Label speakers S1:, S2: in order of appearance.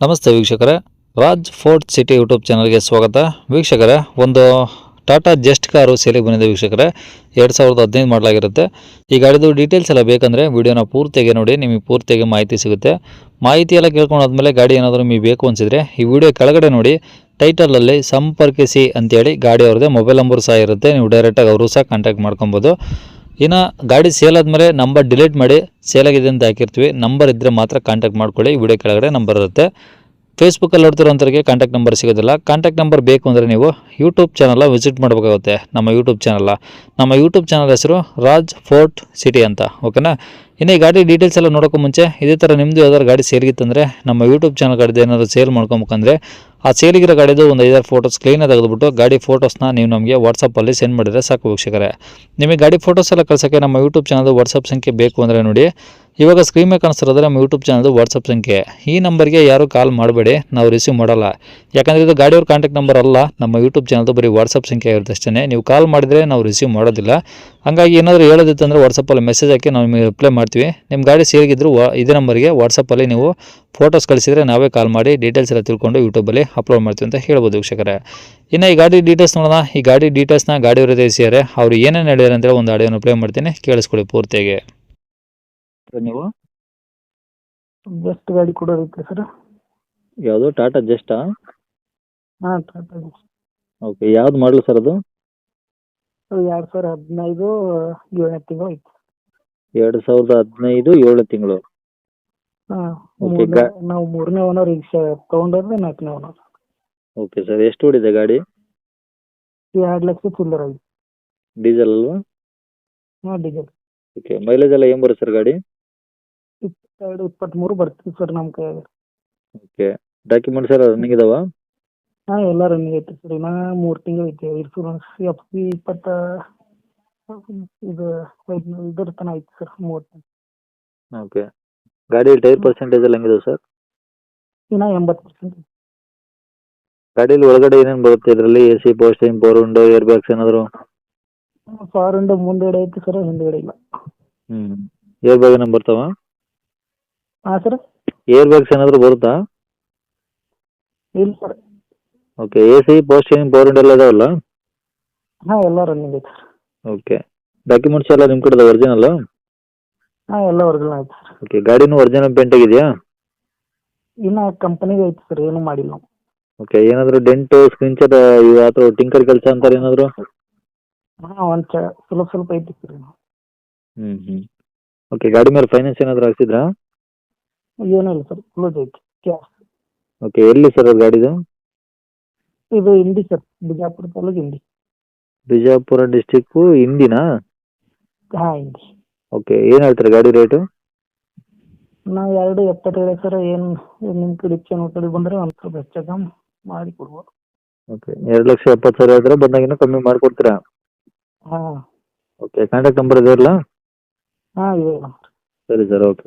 S1: ನಮಸ್ತೆ ವೀಕ್ಷಕರೇ, Raj fort city YouTube ಚಾನಲ್ಗೆ ಸ್ವಾಗತ. ವೀಕ್ಷಕರೇ, ಒಂದು ಟಾಟಾ ಜಸ್ಟ್ ಕಾರು ಸೇಲಿಗೆ ಬಂದಿದೆ ವೀಕ್ಷಕರೇ. 2015 ಮಾಡಲಾಗಿರುತ್ತೆ. ಈ ಗಾಡಿದು ಡೀಟೇಲ್ಸ್ ಎಲ್ಲ ಬೇಕಂದರೆ ವಿಡಿಯೋನ ಪೂರ್ತಿಯಾಗಿ ನೋಡಿ, ನಿಮಗೆ ಪೂರ್ತಿಯಾಗಿ ಮಾಹಿತಿ ಸಿಗುತ್ತೆ. ಮಾಹಿತಿ ಎಲ್ಲ ಕೇಳ್ಕೊಂಡಾದ್ಮೇಲೆ ಗಾಡಿ ಏನಾದರೂ ನಿಮಗೆ ಬೇಕು ಅನಿಸಿದರೆ ಈ ವಿಡಿಯೋ ಕೆಳಗಡೆ ನೋಡಿ, ಟೈಟಲಲ್ಲಿ ಸಂಪರ್ಕಿಸಿ ಅಂತೇಳಿ ಗಾಡಿ ಅವ್ರದ್ದೇ ಮೊಬೈಲ್ ನಂಬರ್ ಸಹ ಇರುತ್ತೆ. ನೀವು ಡೈರೆಕ್ಟಾಗಿ ಅವರು ಸಹ ಕಾಂಟ್ಯಾಕ್ಟ್ ಮಾಡ್ಕೊಬೋದು. ಇನ್ನು ಗಾಡಿ ಸೇಲ್ ಆದಮೇಲೆ ನಂಬರ್ ಡಿಲೀಟ್ ಮಾಡಿ ಸೇಲಾಗಿದೆ ಅಂತ ಹಾಕಿರ್ತೀವಿ. ನಂಬರ್ ಇದ್ದರೆ ಮಾತ್ರ ಕಾಂಟ್ಯಾಕ್ಟ್ ಮಾಡ್ಕೊಳ್ಳಿ. ವಿಡಿಯೋ ಕೆಳಗಡೆ ನಂಬರ್ ಇರುತ್ತೆ. ಫೇಸ್ಬುಕ್ಕಲ್ಲಿ ನೋಡ್ತಿರೋಂಥವ್ರಿಗೆ ಕಾಂಟ್ಯಾಕ್ಟ್ ನಂಬರ್ ಸಿಗೋದಿಲ್ಲ. ಕಾಂಟ್ಯಾಕ್ಟ್ ನಂಬರ್ ಬೇಕು ಅಂದರೆ ನೀವು ಯೂಟ್ಯೂಬ್ ಚಾನಲ್ನ ವಿಸಿಟ್ ಮಾಡಬೇಕಾಗುತ್ತೆ. ನಮ್ಮ ಯೂಟ್ಯೂಬ್ ಚಾನಲ್ ಹೆಸರು ರಾಜ್ ಫೋರ್ಟ್ ಸಿಟಿ ಅಂತ. ಓಕೆನಾ. ಇನ್ನು ಈ ಗಾಡಿ ಡೀಟೇಲ್ಸ್ ಎಲ್ಲ ನೋಡೋಕ್ಕೂ ಮುಂಚೆ ಇದೇ ಥರ ನಿಮ್ಮದು ಯಾವ್ದಾದ್ರು ಗಾಡಿ ಸೇಲ್ಗಿತ್ತಂದರೆ ನಮ್ಮ ಯೂಟ್ಯೂಬ್ ಚಾನಲ್ ಗಾಡಿದು ಏನಾದರೂ ಸೇಲ್ ಮಾಡ್ಕೊಬೇಕಂದ್ರೆ ಆ ಸೇಲಿಗಿರೋ ಗಾಡಿದು ಒಂದು 5-6 ಫೋಟೋಸ್ ಕ್ಲೀನಾಗಿ ತೆಗೆದುಬಿಟ್ಟು ಗಾಡಿ ಫೋಟೋಸ್ನ ನೀವು ನಮಗೆ ವಾಟ್ಸಪ್ಪಲ್ಲಿ ಸೆಂಡ್ ಮಾಡಿದರೆ ಸಾಕು ವೀಕ್ಷಕರೇ. ನಿಮಗೆ ಗಾಡಿ ಫೋಟೋಸ್ ಎಲ್ಲ ಕಳ್ಸೋಕ್ಕೆ ನಮ್ಮ ಯೂಟ್ಯೂಬ್ ಚಾನಲ್ದು ವಾಟ್ಸಪ್ ಸಂಖ್ಯೆ ಬೇಕು ಅಂದರೆ ನೋಡಿ, ಇವಾಗ ಸ್ಕ್ರೀನ್ ಮೇಲೆ ಕಾಣಿಸ್ತಿರೋದ್ರೆ ನಮ್ಮ ಯೂಟ್ಯೂಬ್ ಚಾನಲ್ದು ವಾಟ್ಸಪ್ ಸಂಖ್ಯೆ. ಈ ನಂಬರ್ಗೆ ಯಾರು ಕಾಲ್ ಮಾಡಬೇಡಿ, ನಾವು ರಿಸೀವ್ ಮಾಡಲ್ಲ. ಯಾಕಂದರೆ ಇದು ಗಾಡಿಯವ್ರ ಕಾಂಟ್ಯಾಕ್ಟ್ ನಂಬರ್ ಅಲ್ಲ, ನಮ್ಮ ಯೂಟ್ಯೂಬ್ ಚಾನಲ್ದು ಬರೀ ವಾಟ್ಸಪ್ ಸಂಖ್ಯೆ ಇರುತ್ತೆ ಅಷ್ಟೇ. ನೀವು ಕಾಲ್ ಮಾಡಿದರೆ ನಾವು ರಿಸೀವ್ ಮಾಡೋದಿಲ್ಲ. ಹಾಗಾಗಿ ಏನಾದರೂ ಹೇಳೋದಿತ್ತಂದರೆ ವಾಟ್ಸಪ್ಪಲ್ಲಿ ಮೆಸೇಜ್ ಹಾಕಿ ನಾವು ನಿಮಗೆ ರಿಪ್ಲೈ ಮಾಡ್ತೀವಿ. ನಿಮ್ಮ ಗಾಡಿ ಸೇರಿಗಿದ್ರು ಇದೇ ನಂಬರ್ಗೆ ವಾಟ್ಸಪ್ಪಲ್ಲಿ ನೀವು ಫೋಟೋಸ್ ಕಳಿಸಿದರೆ ನಾವೇ ಕಾಲ್ ಮಾಡಿ ಡೀಟೇಲ್ಸ್ ಎಲ್ಲ ತಿಳ್ಕೊಂಡು ಯೂಟ್ಯೂಬಲ್ಲಿ ಅಪ್ಲೋಡ್ ಮಾಡ್ತೀವಿ ಅಂತ ಹೇಳ್ಬೋದು ವೀಕ್ಷಕರೇ. ಇನ್ನು ಈ ಗಾಡಿ ಡೀಟೇಲ್ಸ್ ನೋಡೋಣ. ಈ ಗಾಡಿ ಡೀಟೇಲ್ಸ್ನ ಗಾಡಿಯವರೇ ತಿಳಿಸಿದ್ದಾರೆ. ಅವ್ರು ಏನೇನು ಹೇಳಿದ್ದಾರೆ ಅಂತೇಳಿ ಒಂದು ಆಡಿಯೋನ ಪ್ಲೇ ಮಾಡ್ತೀನಿ, ಕೇಳಿಸ್ಕೊಳ್ಳಿ ಪೂರ್ತಿಯಾಗಿ. ನೀವು
S2: ಜಸ್ಟ್ ಗಾಡಿ ಕೊಡೋದಕ್ಕೆ ಸರ್.
S1: ಯಾವುದು ಟಾಟಾ ಜಸ್ಟಾ?
S2: ಹಾಂ, ಟಾಟಾ ಜಸ್ಟ್.
S1: ಓಕೆ, ಯಾವ್ದು ಮಾಡಲು ಸರ್ ಅದು?
S2: 2015 7ನೇ ತಿಂಗಳು ಐತಿ.
S1: 2015 7 ತಿಂಗಳು.
S2: ಹಾಂ,
S1: ಓಕೆ.
S2: ನಾವು 3ನೇ ಓನರ್. ಈಗ ತೊಗೊಂಡ್ರೆ 4ನೇ ಓನರ್.
S1: ಓಕೆ ಸರ್, ಎಷ್ಟು ಓಡಿದೆ ಗಾಡಿ?
S2: 2 ಲಕ್ಷ ಚಿಲ್ಲರ್ ಐತಿ.
S1: ಡೀಸೆಲ್ ಅಲ್ವಾ?
S2: ಹಾಂ, ಡೀಸೆಲ್.
S1: ಓಕೆ, ಮೈಲೇಜ್ ಎಲ್ಲ ಏನು ಬರುತ್ತೆ ಸರ್ ಗಾಡಿ?
S2: 22-23 ಬರ್ತೀವಿ ಸರ್ ನಮ್ಮ ಕೈಯಾಗ.
S1: ಓಕೆ, ಡಾಕ್ಯುಮೆಂಟ್ಸ್ ಎಲ್ಲ ರನ್ನಿಂಗ್ ಇದಾವ?
S2: ಹಾಂ, ಎಲ್ಲ ರನ್ನಿಂಗ್ ಐತಿ ಸರ್. ಇನ್ನು 3 ತಿಂಗಳು ಐತಿ ಇನ್ಶೂರೆನ್ಸ್. FC 20 ಇದು ಇದ್ರ ತನಕ ಐತಿ ಸರ್, 30.
S1: ಓಕೆ, ಗಾಡಿ ಟೈರ್ ಪರ್ಸೆಂಟೇಜ್ ಎಲ್ಲ ಹೆಂಗಿದೆ ಸರ್?
S2: ಇನ್ನು 80%.
S1: ಗಾಡಿಯಲ್ಲಿ ಒಳಗಡೆ ಏನೇನು ಬರುತ್ತೆ ಇದರಲ್ಲಿ? AC, power steering, power window, air bags ಏನಾದರೂ?
S2: ಫಾರ್ ವಿಂಡೋ ಮುಂದ್ಗಡೆ ಐತಿ ಸರ್, ಹಿಂದ್ಗಡೆ ಇಲ್ಲ.
S1: ಏರ್ ಬ್ಯಾಗ್ ಏನಾದ್ರು ಬರ್ತಾವ?
S2: ಹಾಂ ಸರ್.
S1: ಏರ್ ಬ್ಯಾಗ್ಸ್ ಏನಾದರೂ ಬರುತ್ತಾ?
S2: ಇಲ್ಲ sir.
S1: Okay, AC, power steering, power window ಎಲ್ಲ ಇದಾವಲ್ಲ?
S2: ಹಾಂ, ಎಲ್ಲ ರನ್ನಿಂಗ್ ಐತಿ ಸರ್.
S1: ಓಕೆ, ಡಾಕ್ಯುಮೆಂಟ್ಸ್ ಎಲ್ಲ ನಿಮ್ಮ ಕಡೆ ಒರಿಜಿನಲ್?
S2: ಹಾಂ, ಎಲ್ಲ ಒರಿಜಿನಲ್ ಐತಿ ಸರ್.
S1: ಓಕೆ, ಗಾಡಿನೂ ಒರಿಜಿನಲ್ ಪೇಂಟ್ ಆಗಿದೆಯಾ?
S2: ಇನ್ನು ಕಂಪನಿಗೆ ಐತಿ ಸರ್, ಏನು ಮಾಡಿಲ್ಲ ನಾವು.
S1: ಓಕೆ, ಏನಾದರೂ ಡೆಂಟು, ಸ್ಕ್ರೀನ್ಶಾಟ್ ಇವು ಅಥವಾ ಟಿಂಕರ್ ಕೆಲಸ ಅಂತಾರೆ ಏನಾದರೂ?
S2: ಹಾಂ, ಒಂದು ಸ್ವಲ್ಪ ಐತಿ ಸರ್.
S1: ಓಕೆ, ಗಾಡಿ ಮೇಲೆ ಫೈನಾನ್ಸ್ ಏನಾದರೂ ಹಾಕ್ಸಿದ್ರಾ?
S2: ಏನಿಲ್ಲ ಸರ್, ಕ್ಲೋಸ್ ಐತಿ, ಕ್ಯಾಶ್.
S1: ಓಕೆ, ಎಲ್ಲಿ ಸರ್ ಅದು ಗಾಡಿದು?
S2: ಇದು ಇಂಡಿ ಸರ್, ಬಿಜಾಪುರ ತಾಲೂಕು ಇಂಡಿ.
S1: ಬಿಜಾಪುರ ಡಿಸ್ಟಿಕ್ಕು ಇಂಡಿನಾ?
S2: ಹಾಂ, ಇಂಡಿ.
S1: ಓಕೆ, ಏನು ಹೇಳ್ತಾರೆ ಗಾಡಿ ರೇಟು?
S2: ನಾವು 2.70 ಸರ್. ಏನು ನಿಮ್ಮ ಕಡೆ ಕಡೆ ಬಂದರೆ ಒಂದು ಸ್ವಲ್ಪ ಹೆಚ್ಚು ಕಮ್ಮಿ ಮಾಡಿ ಕೊಡ್ಬೋದು.
S1: ಓಕೆ, 2,70,000 ಹೇಳ್ತಾರೆ, ಬಂದಾಗ ಇನ್ನೂ ಕಮ್ಮಿ ಮಾಡಿಕೊಡ್ತೀರಾ?
S2: ಹಾಂ.
S1: ಓಕೆ, ಕಾಂಟ್ಯಾಕ್ಟ್ ನಂಬರ್ ಇದೆ ಇರಲ್ಲ?
S2: ಹಾಂ, ಇದೆ.
S1: ಸರಿ ಸರ್, ಓಕೆ.